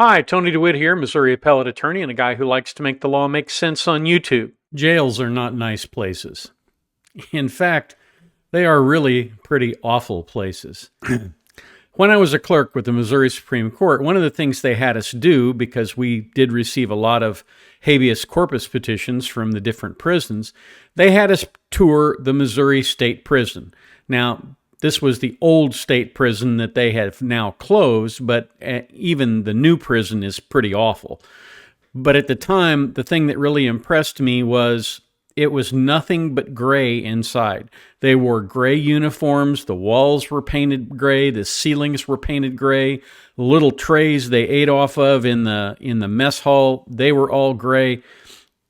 Hi, Tony DeWitt here, Missouri appellate attorney and a guy who likes to make the law make sense on YouTube. Jails are not nice places. In fact, they are really pretty awful places. When I was a clerk with the Missouri Supreme Court, one of the things they had us do, because we did receive a lot of habeas corpus petitions from the different prisons, they had us tour the Missouri State Prison. Now, this was the old state prison that they have now closed, but even the new prison is pretty awful. But at the time, the thing that really impressed me was it was nothing but gray inside. They wore gray uniforms, the walls were painted gray, the ceilings were painted gray, the little trays they ate off of in the mess hall, they were all gray.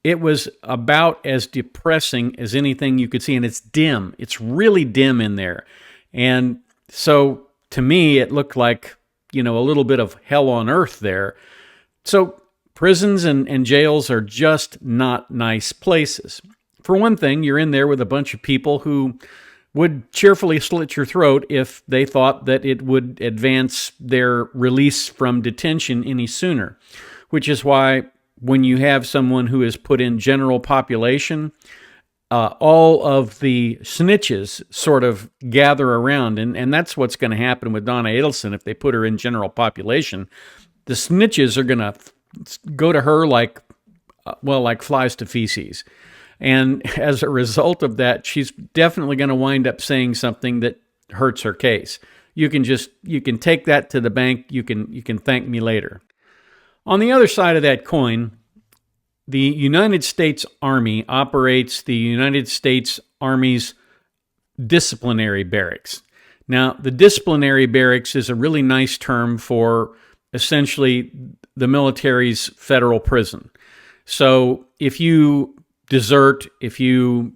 It was about as depressing as anything you could see, and it's dim. It's really dim in there. And so to me, it looked like, a little bit of hell on earth there. So prisons and jails are just not nice places. For one thing, you're in there with a bunch of people who would cheerfully slit your throat if they thought that it would advance their release from detention any sooner, which is why when you have someone who is put in general population, all of the snitches sort of gather around, and that's what's going to happen with Donna Adelson if they put her in general population. The snitches are going to go to her like flies to feces. And as a result of that, she's definitely going to wind up saying something that hurts her case. You can take that to the bank. You can thank me later. On the other side of that coin, the United States Army operates the United States Army's disciplinary barracks. Now, the disciplinary barracks is a really nice term for essentially the military's federal prison. So if you desert, if you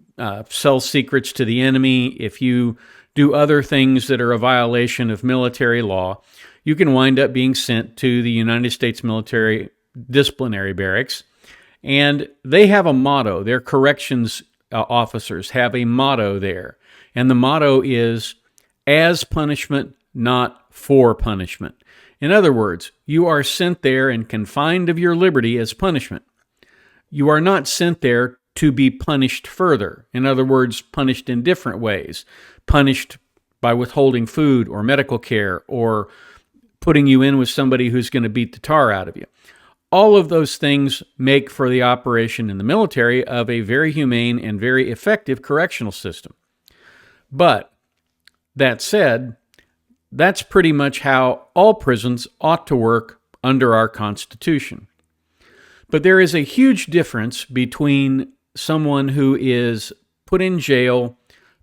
sell secrets to the enemy, if you do other things that are a violation of military law, you can wind up being sent to the United States military disciplinary barracks. And they have a motto. Their corrections officers have a motto there. And the motto is, as punishment, not for punishment. In other words, you are sent there and confined of your liberty as punishment. You are not sent there to be punished further. In other words, punished in different ways. Punished by withholding food or medical care or putting you in with somebody who's going to beat the tar out of you. All of those things make for the operation in the military of a very humane and very effective correctional system. But that said, that's pretty much how all prisons ought to work under our Constitution. But there is a huge difference between someone who is put in jail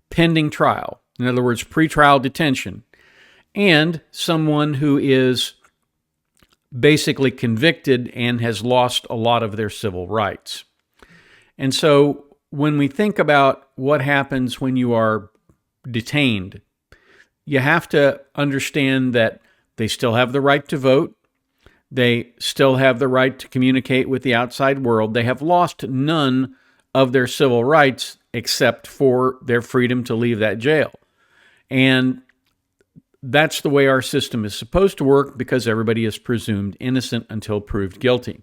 pending trial, in other words, pretrial detention, and someone who is basically convicted and has lost a lot of their civil rights. And so when we think about what happens when you are detained, you have to understand that they still have the right to vote. They still have the right to communicate with the outside world. They have lost none of their civil rights except for their freedom to leave that jail. And that's the way our system is supposed to work because everybody is presumed innocent until proved guilty.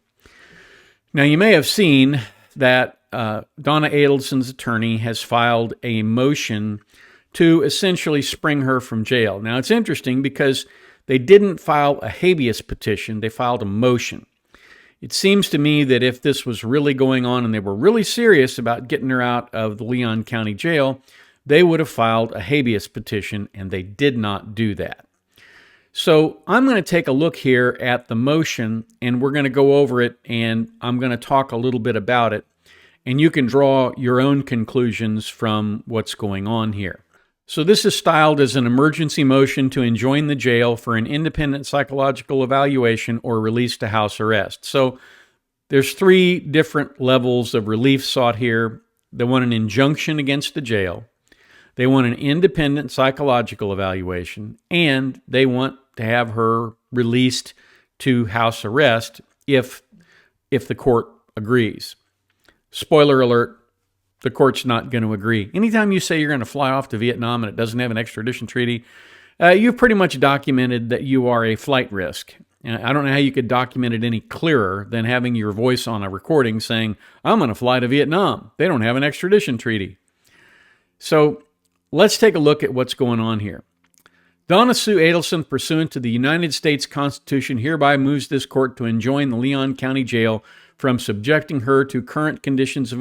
Now, you may have seen that Donna Adelson's attorney has filed a motion to essentially spring her from jail. Now, it's interesting because they didn't file a habeas petition, they filed a motion. It seems to me that if this was really going on and they were really serious about getting her out of the Leon County Jail, they would have filed a habeas petition, and they did not do that. So I'm going to take a look here at the motion, and we're going to go over it, and I'm going to talk a little bit about it, and you can draw your own conclusions from what's going on here. So this is styled as an emergency motion to enjoin the jail for an independent psychological evaluation or release to house arrest. So there's 3 different levels of relief sought here. They want an injunction against the jail. They want an independent psychological evaluation, and they want to have her released to house arrest if the court agrees. Spoiler alert, the court's not going to agree. Anytime you say you're going to fly off to Vietnam and it doesn't have an extradition treaty, you've pretty much documented that you are a flight risk. And I don't know how you could document it any clearer than having your voice on a recording saying, I'm going to fly to Vietnam. They don't have an extradition treaty. So let's take a look at what's going on here. Donna Sue Adelson, pursuant to the United States Constitution, hereby moves this court to enjoin the Leon County Jail from subjecting her to current conditions of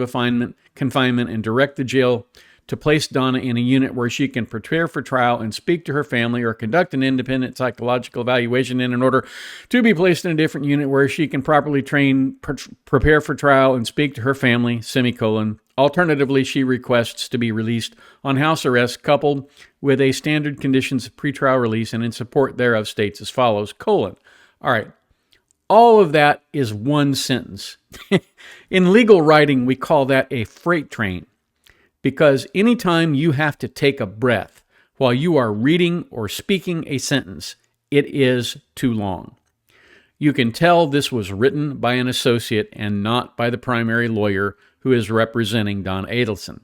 confinement and direct the jail to place Donna in a unit where she can prepare for trial and speak to her family, or conduct an independent psychological evaluation, and in order to be placed in a different unit where she can properly train, prepare for trial, and speak to her family, semicolon. Alternatively, she requests to be released on house arrest, coupled with a standard conditions of pretrial release, and in support thereof states as follows, colon. All right. All of that is one sentence. In legal writing, we call that a freight train, because anytime you have to take a breath while you are reading or speaking a sentence, it is too long. You can tell this was written by an associate and not by the primary lawyer who is representing Donna Adelson.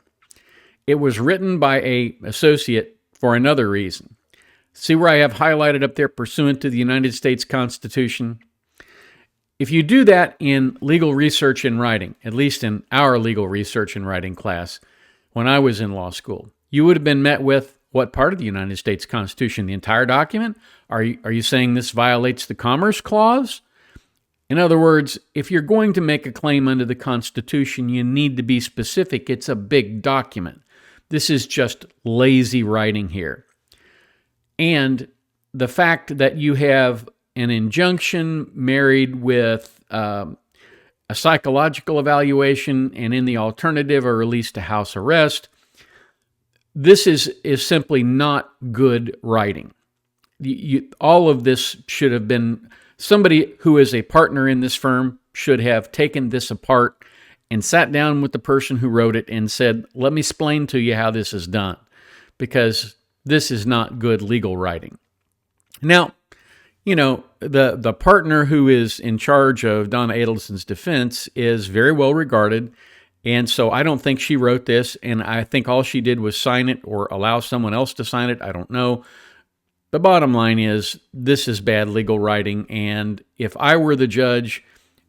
It was written by an associate for another reason. See where I have highlighted up there, pursuant to the United States Constitution? If you do that in legal research and writing, at least in our legal research and writing class, when I was in law school, you would have been met with what part of the United States Constitution? The entire document? Are you saying this violates the Commerce Clause? In other words, if you're going to make a claim under the Constitution, you need to be specific. It's a big document. This is just lazy writing here. And the fact that you have an injunction married with a psychological evaluation, and in the alternative, a release to house arrest, this is simply not good writing. All of this should have been, somebody who is a partner in this firm should have taken this apart and sat down with the person who wrote it and said, let me explain to you how this is done, because this is not good legal writing. Now, the partner who is in charge of Donna Adelson's defense is very well regarded, and so I don't think she wrote this, and I think all she did was sign it or allow someone else to sign it. I don't know. The bottom line is, this is bad legal writing, and if I were the judge,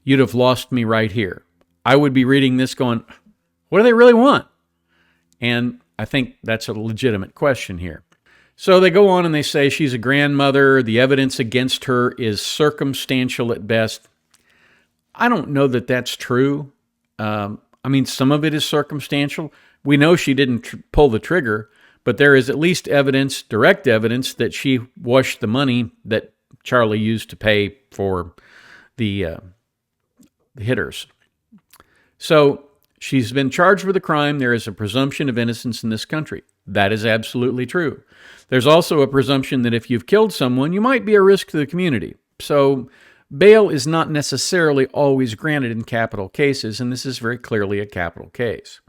you'd have lost me right here. I would be reading this going, what do they really want? And I think that's a legitimate question here. So they go on and they say she's a grandmother. The evidence against her is circumstantial at best. I don't know that that's true. Some of it is circumstantial. We know she didn't pull the trigger, but there is at least evidence, direct evidence, that she washed the money that Charlie used to pay for the hitters. So she's been charged with a crime. There is a presumption of innocence in this country. That is absolutely true. There's also a presumption that if you've killed someone, you might be a risk to the community. So bail is not necessarily always granted in capital cases, and this is very clearly a capital case.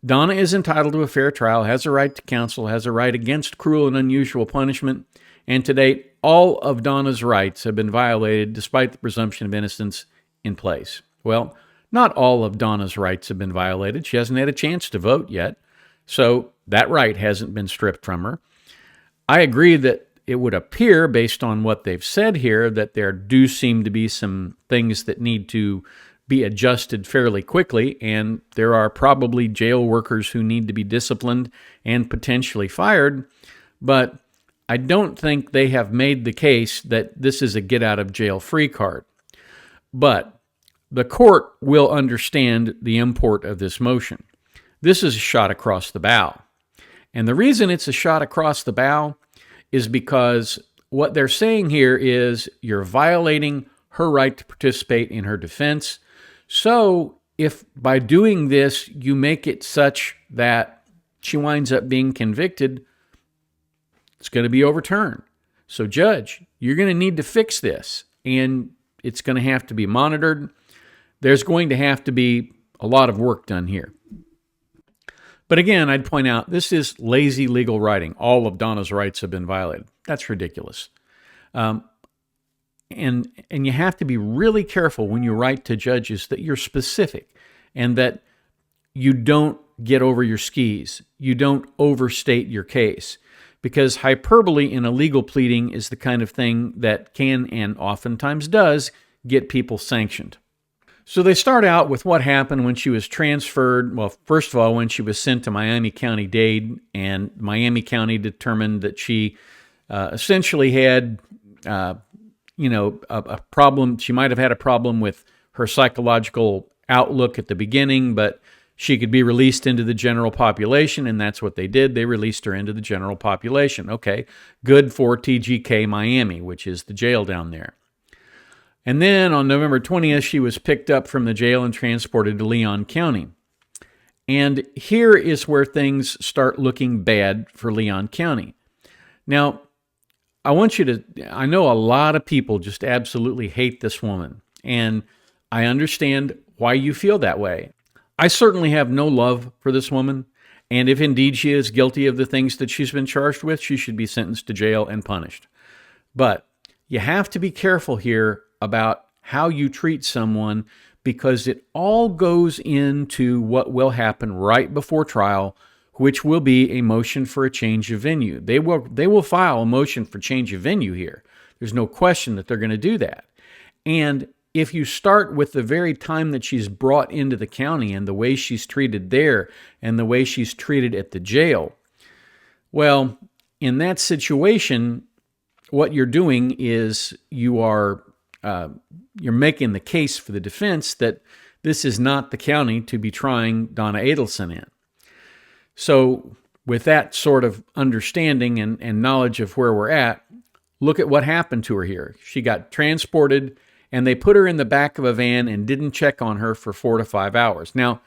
Donna is entitled to a fair trial, has a right to counsel, has a right against cruel and unusual punishment, and to date, all of Donna's rights have been violated despite the presumption of innocence in place. Well, not all of Donna's rights have been violated. She hasn't had a chance to vote yet, so that right hasn't been stripped from her. I agree that it would appear, based on what they've said here, that there do seem to be some things that need to be adjusted fairly quickly, and there are probably jail workers who need to be disciplined and potentially fired, but I don't think they have made the case that this is a get-out-of-jail-free card. But the court will understand the import of this motion. This is a shot across the bow. And the reason it's a shot across the bow is because what they're saying here is you're violating her right to participate in her defense. So if by doing this you make it such that she winds up being convicted, it's going to be overturned. So judge, you're going to need to fix this, and it's going to have to be monitored. There's going to have to be a lot of work done here. But again, I'd point out, this is lazy legal writing. All of Donna's rights have been violated. That's ridiculous. And you have to be really careful when you write to judges that you're specific and that you don't get over your skis. You don't overstate your case. because hyperbole in a legal pleading is the kind of thing that can and oftentimes does get people sanctioned. So they start out with what happened when she was transferred. Well, first of all, when she was sent to Miami County-Dade, and Miami County determined that she essentially had, a problem. She might have had a problem with her psychological outlook at the beginning, but she could be released into the general population, and that's what they did. They released her into the general population. Okay, good for TGK Miami, which is the jail down there. And then on November 20th, she was picked up from the jail and transported to Leon County. And here is where things start looking bad for Leon County. Now, I know a lot of people just absolutely hate this woman, and I understand why you feel that way. I certainly have no love for this woman, and if indeed she is guilty of the things that she's been charged with, she should be sentenced to jail and punished. But you have to be careful here about how you treat someone, because it all goes into what will happen right before trial, which will be a motion for a change of venue. They will file a motion for change of venue here. There's no question that they're going to do that. And if you start with the very time that she's brought into the county and the way she's treated there and the way she's treated at the jail, well, in that situation, what you're doing is you're making the case for the defense that this is not the county to be trying Donna Adelson in. So with that sort of understanding and knowledge of where we're at, look at what happened to her here. She got transported, and they put her in the back of a van and didn't check on her for 4 to 5 hours. Now,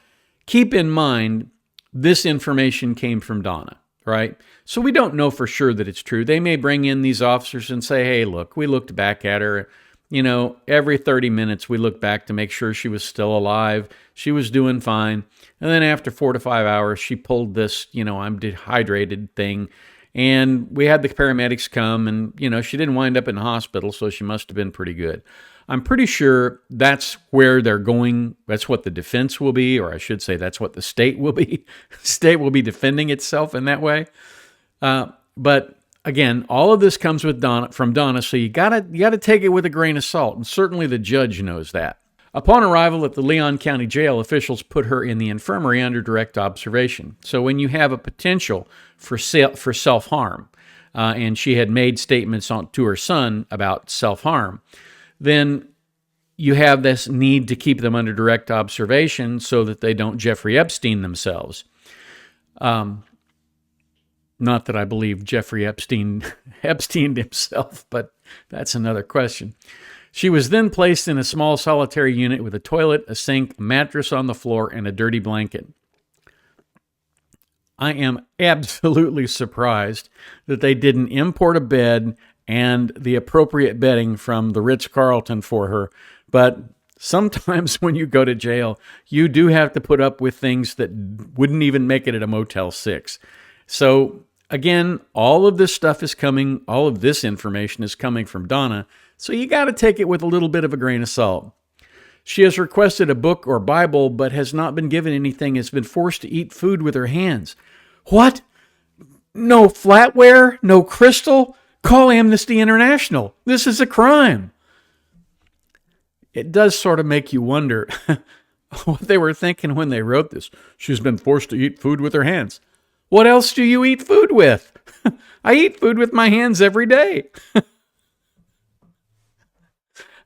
keep in mind, this information came from Donna, right? So we don't know for sure that it's true. They may bring in these officers and say, hey, look, we looked back at her. Every 30 minutes we looked back to make sure she was still alive. She was doing fine. And then after 4 to 5 hours, she pulled this, I'm dehydrated thing. And we had the paramedics come, and, she didn't wind up in the hospital, so she must have been pretty good. I'm pretty sure that's where they're going. That's what the defense will be, or I should say that's what the state will be. The state will be defending itself in that way. But again, all of this comes from Donna, so you gotta take it with a grain of salt, and certainly the judge knows that. Upon arrival at the Leon County Jail, officials put her in the infirmary under direct observation. So when you have a potential for self-harm, and she had made statements to her son about self-harm, then you have this need to keep them under direct observation so that they don't Jeffrey Epstein themselves. Not that I believe Jeffrey Epstein himself, but that's another question. She was then placed in a small solitary unit with a toilet, a sink, a mattress on the floor, and a dirty blanket. I am absolutely surprised that they didn't import a bed and the appropriate bedding from the Ritz-Carlton for her. But sometimes when you go to jail, you do have to put up with things that wouldn't even make it at a Motel 6. So again, all of this information is coming from Donna, so you got to take it with a little bit of a grain of salt. She has requested a book or Bible, but has not been given anything, has been forced to eat food with her hands. What? No flatware? No crystal? Call Amnesty International. This is a crime. It does sort of make you wonder what they were thinking when they wrote this. She's been forced to eat food with her hands. What else do you eat food with? I eat food with my hands every day.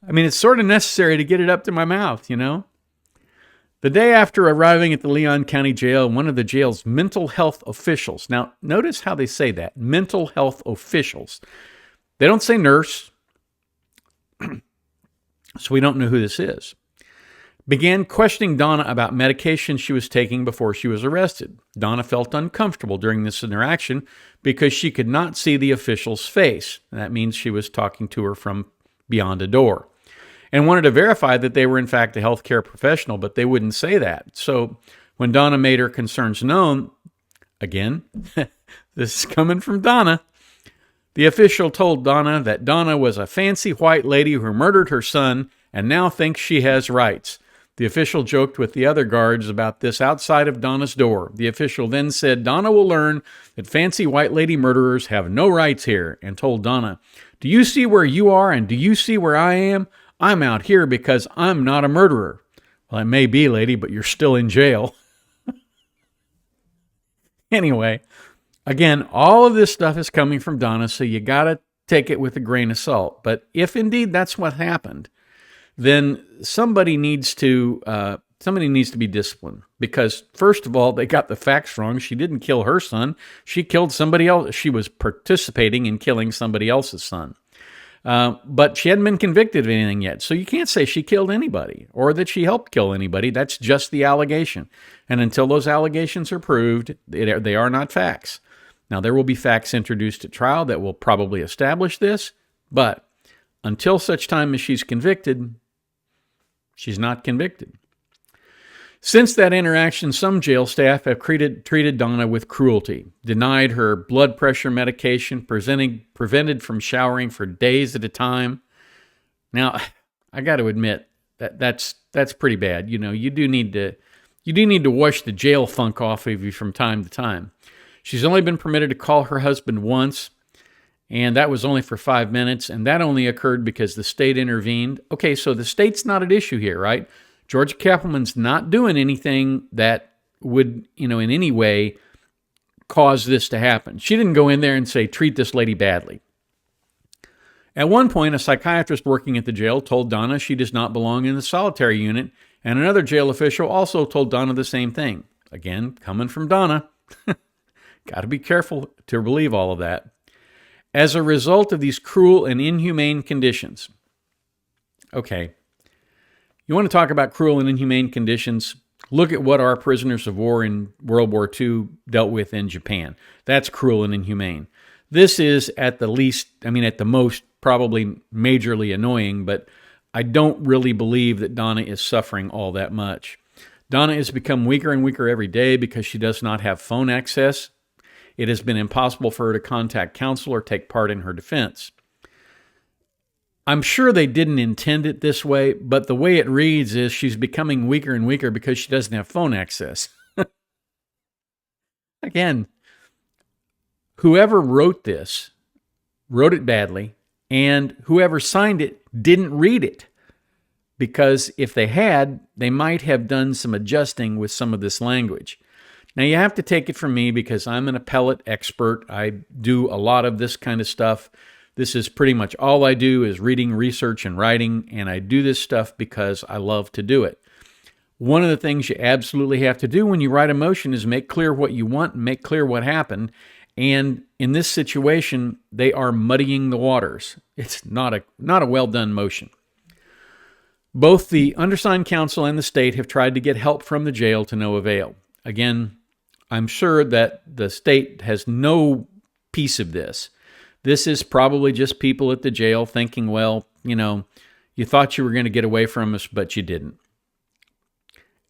I mean, it's sort of necessary to get it up to my mouth, The day after arriving at the Leon County Jail, one of the jail's mental health officials, now notice how they say that, mental health officials. They don't say nurse, so we don't know who this is, began questioning Donna about medication she was taking before she was arrested. Donna felt uncomfortable during this interaction because she could not see the official's face. That means she was talking to her from beyond a door, and wanted to verify that they were in fact a healthcare professional, but they wouldn't say that. So when Donna made her concerns known, again, this is coming from Donna, the official told Donna that Donna was a fancy white lady who murdered her son and now thinks she has rights. The official joked with the other guards about this outside of Donna's door. The official then said Donna will learn that fancy white lady murderers have no rights here, and told Donna, "Do you see where you are and do you see where I am? I'm out here because I'm not a murderer." "Well, it may be, lady, but you're still in jail." Anyway, again, all of this stuff is coming from Donna, so you got to take it with a grain of salt. But if indeed that's what happened, then somebody needs to be disciplined, because first of all, they got the facts wrong. She didn't kill her son. She killed somebody else. She was participating in killing somebody else's son. But she hadn't been convicted of anything yet. So you can't say she killed anybody or that she helped kill anybody. That's just the allegation. And until those allegations are proved, they are not facts. Now, there will be facts introduced at trial that will probably establish this, but until such time as she's convicted, she's not convicted. Since that interaction, some jail staff have treated Donna with cruelty, denied her blood pressure medication, prevented from showering for days at a time. Now, I got to admit that's pretty bad. You know, you do need to wash the jail funk off of you from time to time. She's only been permitted to call her husband once, and that was only for 5 minutes, and that only occurred because the state intervened. Okay, so the state's not at issue here, right? Georgia Kappelman's not doing anything that would, in any way cause this to happen. She didn't go in there and say, treat this lady badly. At one point, a psychiatrist working at the jail told Donna she does not belong in the solitary unit, and another jail official also told Donna the same thing. Again, coming from Donna. Got to be careful to believe all of that. As a result of these cruel and inhumane conditions. Okay. You want to talk about cruel and inhumane conditions? Look at what our prisoners of war in World War II dealt with in Japan. That's cruel and inhumane. This is at the most, probably majorly annoying, but I don't really believe that Donna is suffering all that much. Donna has become weaker and weaker every day because she does not have phone access. It has been impossible for her to contact counsel or take part in her defense. I'm sure they didn't intend it this way, but the way it reads is she's becoming weaker and weaker because she doesn't have phone access. Again, whoever wrote this wrote it badly, and whoever signed it didn't read it. Because if they had, they might have done some adjusting with some of this language. Now, you have to take it from me because I'm an appellate expert. I do a lot of this kind of stuff. This is pretty much all I do is reading, research, and writing, and I do this stuff because I love to do it. One of the things you absolutely have to do when you write a motion is make clear what you want and make clear what happened. And in this situation, they are muddying the waters. It's not a well-done motion. Both the undersigned counsel and the state have tried to get help from the jail to no avail. Again, I'm sure that the state has no piece of this. This is probably just people at the jail thinking, well, you thought you were going to get away from us, but you didn't.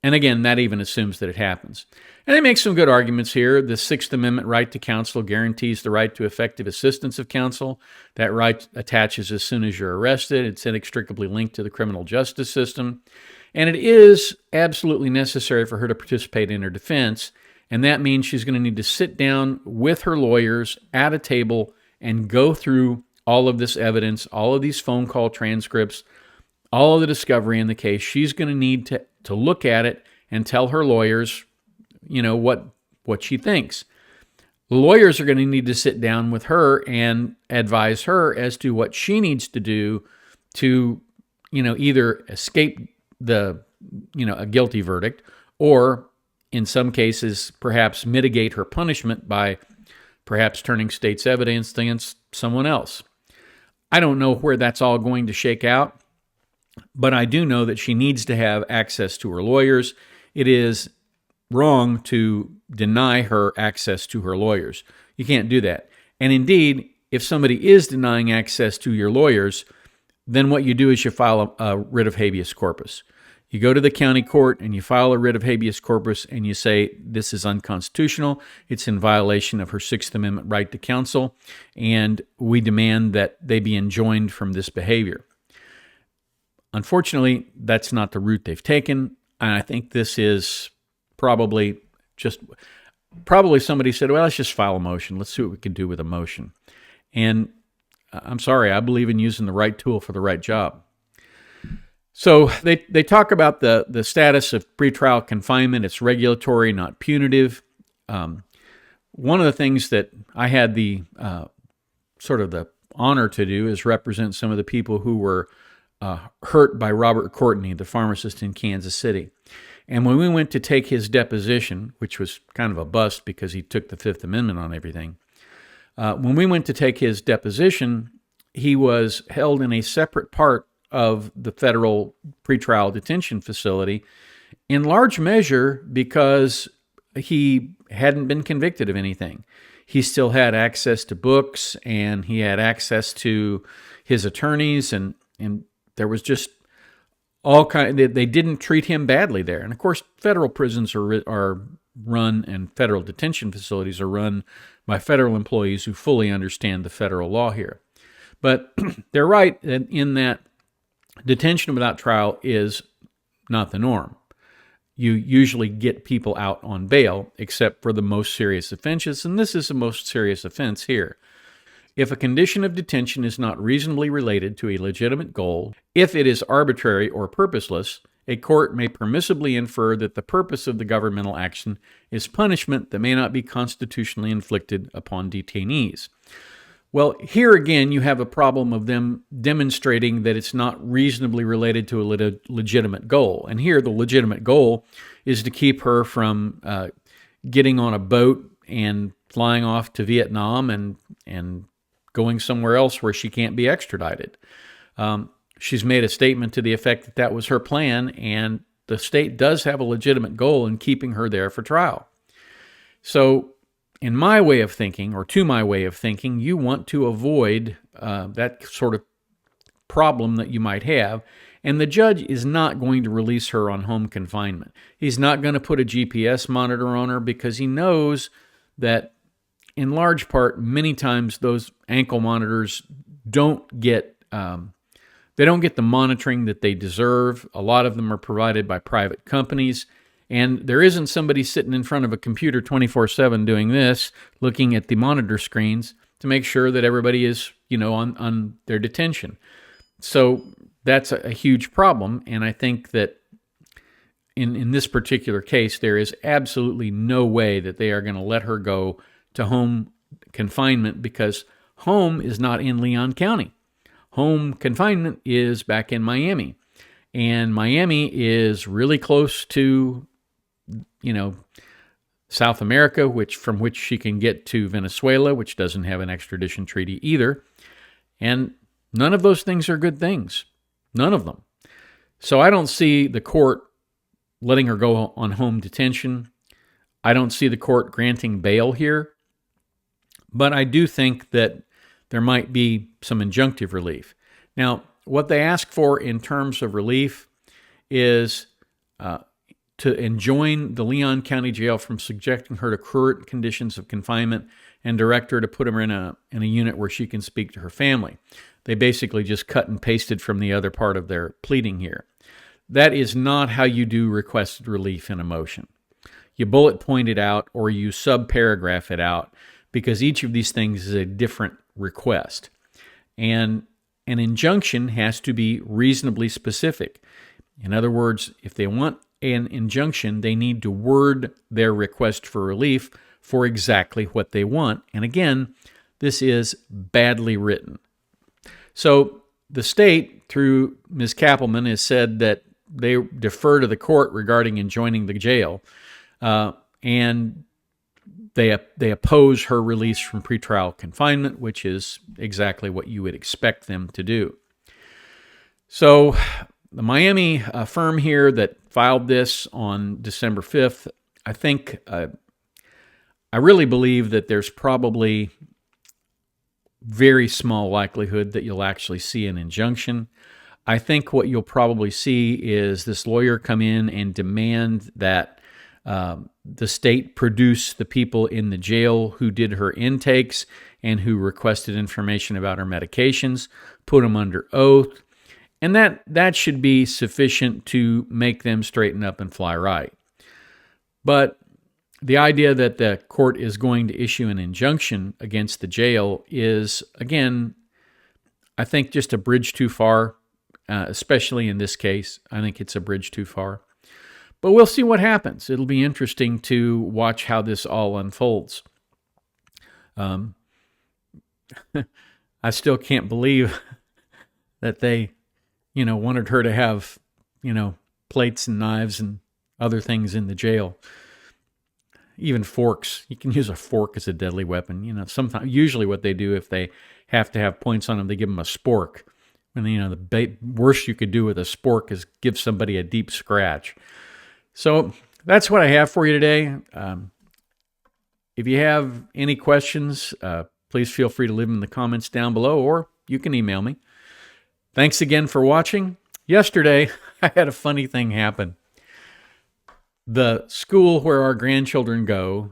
And again, that even assumes that it happens. And they make some good arguments here. The Sixth Amendment right to counsel guarantees the right to effective assistance of counsel. That right attaches as soon as you're arrested. It's inextricably linked to the criminal justice system. And it is absolutely necessary for her to participate in her defense. And that means she's going to need to sit down with her lawyers at a table and go through all of this evidence, all of these phone call transcripts, all of the discovery in the case. She's going to need to look at it and tell her lawyers, what she thinks. The lawyers are going to need to sit down with her and advise her as to what she needs to do to, either escape a guilty verdict, or in some cases, perhaps mitigate her punishment by perhaps turning state's evidence against someone else. I don't know where that's all going to shake out, but I do know that she needs to have access to her lawyers. It is wrong to deny her access to her lawyers. You can't do that. And indeed, if somebody is denying access to your lawyers, then what you do is you file a writ of habeas corpus. You go to the county court and you file a writ of habeas corpus and you say, this is unconstitutional. It's in violation of her Sixth Amendment right to counsel, and we demand that they be enjoined from this behavior. Unfortunately, that's not the route they've taken, and I think this is probably somebody said, well, let's just file a motion. Let's see what we can do with a motion. And I'm sorry, I believe in using the right tool for the right job. So they talk about the status of pretrial confinement. It's regulatory, not punitive. One of the things that I had the sort of the honor to do is represent some of the people who were hurt by Robert Courtney, the pharmacist in Kansas City. And when we went to take his deposition, which was kind of a bust because he took the Fifth Amendment on everything, when we went to take his deposition, he was held in a separate part of the federal pretrial detention facility, in large measure because he hadn't been convicted of anything. He still had access to books, and he had access to his attorneys, and there was just all kind. They didn't treat him badly there. And of course, federal prisons are run, and federal detention facilities are run by federal employees who fully understand the federal law here. But they're right in that detention without trial is not the norm. You usually get people out on bail, except for the most serious offenses, and this is the most serious offense here. If a condition of detention is not reasonably related to a legitimate goal, if it is arbitrary or purposeless, a court may permissibly infer that the purpose of the governmental action is punishment that may not be constitutionally inflicted upon detainees. Well, here again, you have a problem of them demonstrating that it's not reasonably related to a legitimate goal. And here, the legitimate goal is to keep her from getting on a boat and flying off to Vietnam and going somewhere else where she can't be extradited. She's made a statement to the effect that that was her plan, and the state does have a legitimate goal in keeping her there for trial. So, in my way of thinking, or to my way of thinking, you want to avoid that sort of problem that you might have, and the judge is not going to release her on home confinement. He's not going to put a GPS monitor on her because he knows that, in large part, many times those ankle monitors don't get the monitoring that they deserve. A lot of them are provided by private companies. And there isn't somebody sitting in front of a computer 24/7 doing this, looking at the monitor screens to make sure that everybody is, on their detention. So that's a huge problem. And I think that in this particular case, there is absolutely no way that they are going to let her go to home confinement, because home is not in Leon County. Home confinement is back in Miami. And Miami is really close to South America, from which she can get to Venezuela, which doesn't have an extradition treaty either. And none of those things are good things. None of them. So I don't see the court letting her go on home detention. I don't see the court granting bail here. But I do think that there might be some injunctive relief. Now, what they ask for in terms of relief is to enjoin the Leon County Jail from subjecting her to current conditions of confinement and direct her to put her in a unit where she can speak to her family. They basically just cut and pasted from the other part of their pleading here. That is not how you do requested relief in a motion. You bullet point it out, or you subparagraph it out, because each of these things is a different request. And an injunction has to be reasonably specific. In other words, if they want an injunction, they need to word their request for relief for exactly what they want. And again, this is badly written. So the state, through Ms. Kappelman, has said that they defer to the court regarding enjoining the jail, and they oppose her release from pretrial confinement, which is exactly what you would expect them to do. So the Miami firm here that filed this on December 5th, I really believe that there's probably very small likelihood that you'll actually see an injunction. I think what you'll probably see is this lawyer come in and demand that the state produce the people in the jail who did her intakes and who requested information about her medications, put them under oath, And that should be sufficient to make them straighten up and fly right. But the idea that the court is going to issue an injunction against the jail is, again, I think just a bridge too far, especially in this case. I think it's a bridge too far. But we'll see what happens. It'll be interesting to watch how this all unfolds. I still can't believe that they, wanted her to have, plates and knives and other things in the jail. Even forks. You can use a fork as a deadly weapon. Usually what they do if they have to have points on them, they give them a spork. And the worst you could do with a spork is give somebody a deep scratch. So that's what I have for you today. If you have any questions, please feel free to leave them in the comments down below, or you can email me. Thanks again for watching. Yesterday, I had a funny thing happen. The school where our grandchildren go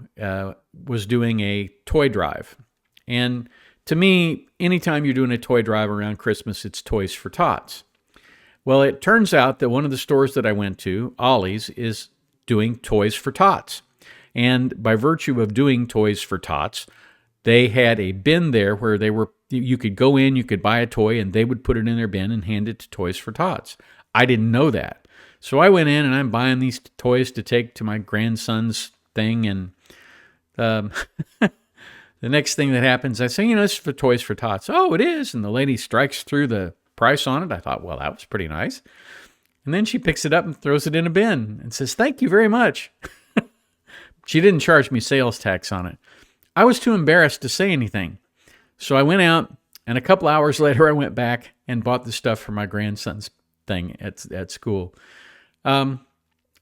was doing a toy drive. And to me, anytime you're doing a toy drive around Christmas, it's Toys for Tots. Well, it turns out that one of the stores that I went to, Ollie's, is doing Toys for Tots. And by virtue of doing Toys for Tots, they had a bin there where you could go in, you could buy a toy, and they would put it in their bin and hand it to Toys for Tots. I didn't know that. So I went in and I'm buying these toys to take to my grandson's thing. And the next thing that happens, I say, this is for Toys for Tots. Oh, it is. And the lady strikes through the price on it. I thought, well, that was pretty nice. And then she picks it up and throws it in a bin and says, thank you very much. She didn't charge me sales tax on it. I was too embarrassed to say anything. So I went out, and a couple hours later, I went back and bought the stuff for my grandson's thing at school.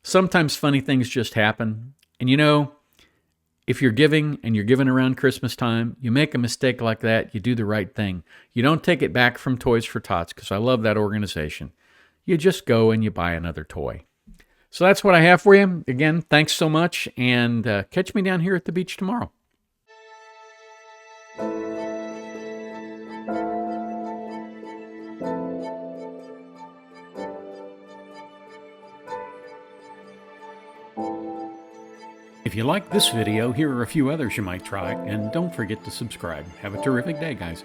Sometimes funny things just happen. And if you're giving and you're giving around Christmas time, you make a mistake like that, you do the right thing. You don't take it back from Toys for Tots, because I love that organization. You just go and you buy another toy. So that's what I have for you. Again, thanks so much, and catch me down here at the beach tomorrow. If you like this video, here are a few others you might try, and don't forget to subscribe. Have a terrific day, guys.